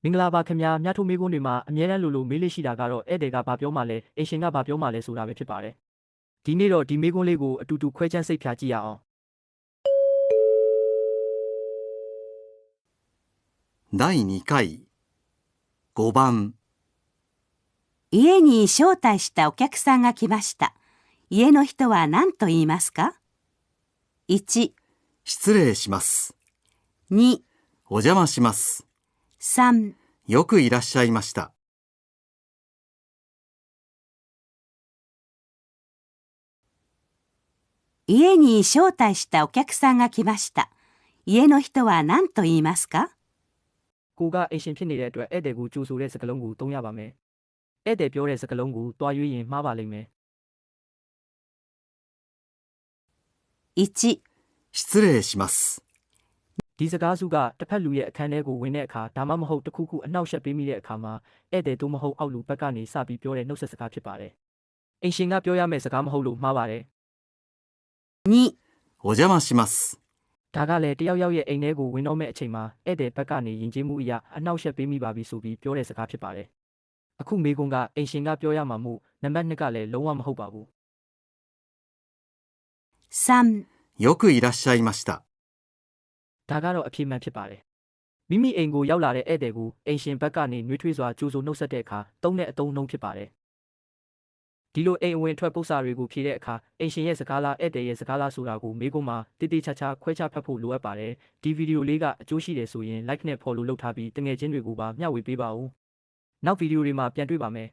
မင်္ဂလာပါခင်ဗျာမြတ်ထိုးမေးခွန်းတွေမှာအများတန်းလိုမေးလေးရှိတာကတော့ဧည့်သည်ကဘာပြောမှလဲအိမ်ရှင်ကဘာပြောမှလဲဆိုတာပဲဖြစ်ပါတယ်ဒီနေ့တော့ဒီမေးခွန်းလေးကိုအတူတူခွဲခြမ်းစိတ်ဖြာကြည့်ရအောင်第2回5番家に招待したお客さんが来ました。家の人は何と言いますか？ 1、失礼します。 2、お邪魔します。 3、よくいらっしゃいました。家に招待したお客さんが来ました。家の人は何と言いますか？ ကိုကအိမ်ရှင်ဖြစ်နေတဲ့အတွက်ဧည့်သည်ကိုကြိုဆိုတဲ့စကားလုံးကိုသုံးရပါမယ်ဧည့်သည်ပြောတဲ့စကားလုံးကိုတွားရွေးရင်မှားပါလိမ့်မယ်1、失礼します。 ဒီစကားစုကတစ်ဖက်လူရဲ့အခန်းထဲကိုဝင်တဲ့အခါဒါမှမဟုတ်တစ်ခုခုအနှောက်အယှက်ပေးမိတဲ့အခါမှာဧည့်သည်တို့မဟုတ်အောက်လူဘက်ကနေစပြီးပြောတဲ့နှုတ်ဆက်စကားဖြစ်ပါတယ်အိမ်ရှင်ကပြောရမယ့်စကားမဟုတ်လို့မှားပါတယ် 2、お邪魔します。 ဒါကလည်းတယောက်ယောက်ရဲ့အိမ်ထဲကိုဝင်တော့မဲ့အချိန်မှာဧည့်သည်ဘက်ကနေယဉ်ကျေးမှုအရာအနှောက်အယှက်ပေးမိပါပြီဆိုပြီးပြောတဲ့စကားဖြစ်ပါတယ်အခုမေကွန်းကအိမ်ရှင်ကပြောရမှာမို့နံပါတ်2ကလည်းလုံးဝမဟုတ်ပါဘူး 3、よくいらっしゃいました。 ဒါကတော့အဖြစ်မှန်ဖြစ်ပါတယ်မိမိအိမ်ကိုရောက်လာတဲ့ဧည့်သည်ကိုအိမ်ရှင်ဘက်ကနေနှွေးထွေးစွာကြိုးဆိုနှုတ်ဆက်တဲ့အခါသုံးတဲ့အသုံးနှုန်းဖြစ်ပါတယ်ဒီလိုအိမ်အဝင်ထွက်ပု္ပ္ပစာတွေကိုဖြေတဲ့အခါအိမ်ရှင်ရဲ့စကားလားဧည့်သည်ရဲ့စကားလားဆိုတာကိုမေကွန်းမှာတိတိကျကျခွဲခြားဖတ်ဖို့လိုအပ်ပါတယ်ဒီဗီဒီယိုလေးကအကျိုးရှိတယ်ဆိုရင် like နဲ့ follow လုပ်ထားပြီးတငယ်ချင်းတွေကိုပါမျှဝေပေးပါဦးနောက်ဗီဒီယိုတွေမှာပြန်တွေ့ပါမယ်